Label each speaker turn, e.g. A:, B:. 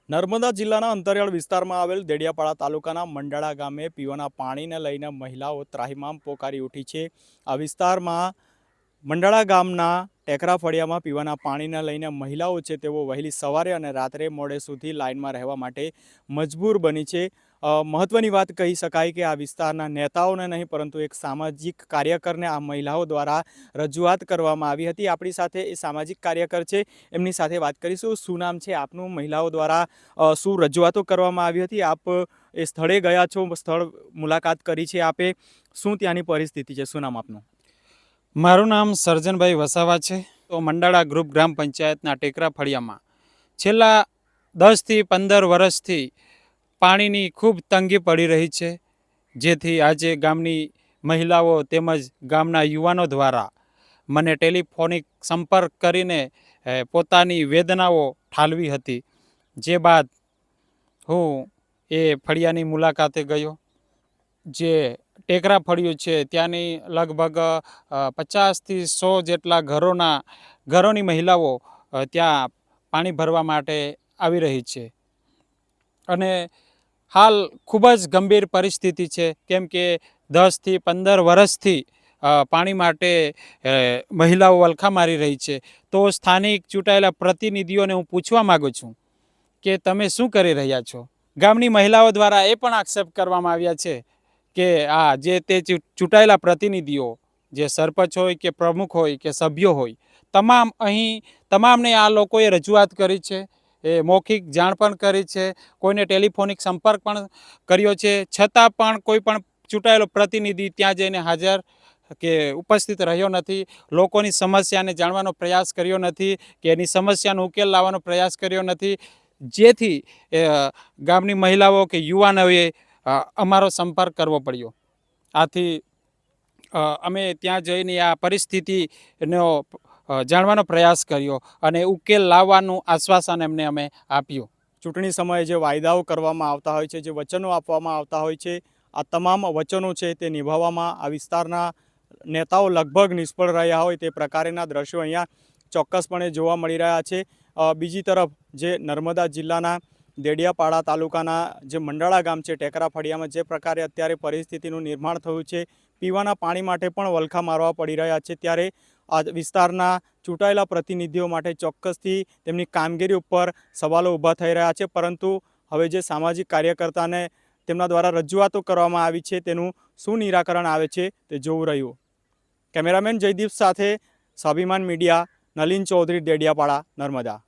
A: નર્મદા જિલ્લાના અંતરિયાળ વિસ્તારમાં આવેલ દેડિયાપાડા તાલુકાના મંડાળા ગામે પીવાના પાણીને લઈને મહિલાઓ ત્રાહિમામ પોકારી ઉઠી છે। આ વિસ્તારમાં મંડાળા ગામના ટેકરા ફળિયામાં પીવાના પાણીને લઈને મહિલાઓ છે તેઓ વહેલી સવારે અને રાત્રે મોડે સુધી લાઇનમાં રહેવા માટે મજબૂર બની છે। મહત્વની વાત કહી શકાય કે આ વિસ્તારના નેતાઓને નહીં પરંતુ એક સામાજિક કાર્યકરને આ મહિલાઓ દ્વારા રજૂઆત કરવામાં આવી હતી। આપણી સાથે એ સામાજિક કાર્યકર છે, એમની સાથે વાત કરીશું। શું નામ છે આપનું? મહિલાઓ દ્વારા શું રજૂઆતો કરવામાં આવી હતી? આપ એ સ્થળે ગયા છો, સ્થળ મુલાકાત કરી છે આપે, શું ત્યાંની પરિસ્થિતિ છે? શું નામ આપનું?
B: મારું નામ સર્જનભાઈ વસાવા છે। તો મંડાળા ગ્રુપ ગ્રામ પંચાયતના ટેકરા ફળિયામાં છેલ્લા 10થી 15 વર્ષથી પાણીની ખૂબ તંગી પડી રહી છે, જેથી આજે ગામની મહિલાઓ તેમજ ગામના યુવાનો દ્વારા મને ટેલિફોનિક સંપર્ક કરીને પોતાની વેદનાઓ ઠાલવી હતી। જે બાદ હું એ ફળિયાની મુલાકાતે ગયો। જે ટેકરા ફળિયું છે ત્યાંની લગભગ 50થી 100 જેટલા ઘરોની મહિલાઓ ત્યાં પાણી ભરવા માટે આવી રહી છે અને હાલ ખૂબ જ ગંભીર પરિસ્થિતિ છે, કેમ કે 10થી 15 વર્ષથી પાણી માટે મહિલાઓ વલખા મારી રહી છે। તો સ્થાનિક ચૂંટાયેલા પ્રતિનિધિઓને હું પૂછવા માગું છું કે તમે શું કરી રહ્યા છો? ગામની મહિલાઓ દ્વારા એ પણ આક્ષેપ કરવામાં આવ્યા છે કે આ જે તે ચૂંટાયેલા પ્રતિનિધિઓ, જે સરપંચ હોય કે પ્રમુખ હોય કે સભ્યો હોય, તમામને આ લોકોએ રજૂઆત કરી છે, એ મૌખિક જાણ પણ કરી છે, કોઈને ટેલિફોનિક સંપર્ક પણ કર્યો છે, છતાં પણ કોઈ પણ ચૂંટાયેલો પ્રતિનિધિ ત્યાં જઈને હાજર કે ઉપસ્થિત રહ્યો નથી। લોકોની સમસ્યાને જાણવાનો પ્રયાસ કર્યો નથી કે એની સમસ્યાનો ઉકેલ લાવવાનો પ્રયાસ કર્યો નથી, જેથી ગામની મહિલાઓ કે યુવાનોએ અમારો સંપર્ક કરવો પડ્યો। આથી અમે ત્યાં જઈને આ પરિસ્થિતિનો જાણવાનો પ્રયાસ કર્યો અને ઉકેલ લાવવાનું આશ્વાસન એમને અમે આપ્યું।
A: ચૂંટણી સમયે જે વાયદાઓ કરવામાં આવતા હોય છે, જે વચનો આપવામાં આવતા હોય છે, આ તમામ વચનો છે તે નિભાવવામાં આ વિસ્તારના નેતાઓ લગભગ નિષ્ફળ રહ્યા હોય તે પ્રકારના દ્રશ્યો અહીંયા ચોક્કસપણે જોવા મળી રહ્યા છે। બીજી તરફ જે નર્મદા જિલ્લાના દેડિયાપાડા તાલુકાના જે મંડાળા ગામ છે, ટેકરા ફળિયામાં જે પ્રકારે અત્યારે પરિસ્થિતિનું નિર્માણ થયું છે, પીવાના પાણી માટે પણ વલખા મારવા પડી રહ્યા છે, ત્યારે આ વિસ્તારના ચૂંટાયેલા પ્રતિનિધિઓ માટે ચોક્કસથી તેમની કામગીરી ઉપર સવાલો ઊભા થઈ રહ્યા છે। પરંતુ હવે જે સામાજિક કાર્યકર્તાને તેમના દ્વારા રજૂઆતો કરવામાં આવી છે તેનું શું નિરાકરણ આવે છે તે જોવું રહ્યું। કેમેરામેન જયદીપ સાથે સ્વાભિમાન મીડિયા, નલિન ચૌધરી, દેડિયાપાડા, નર્મદા।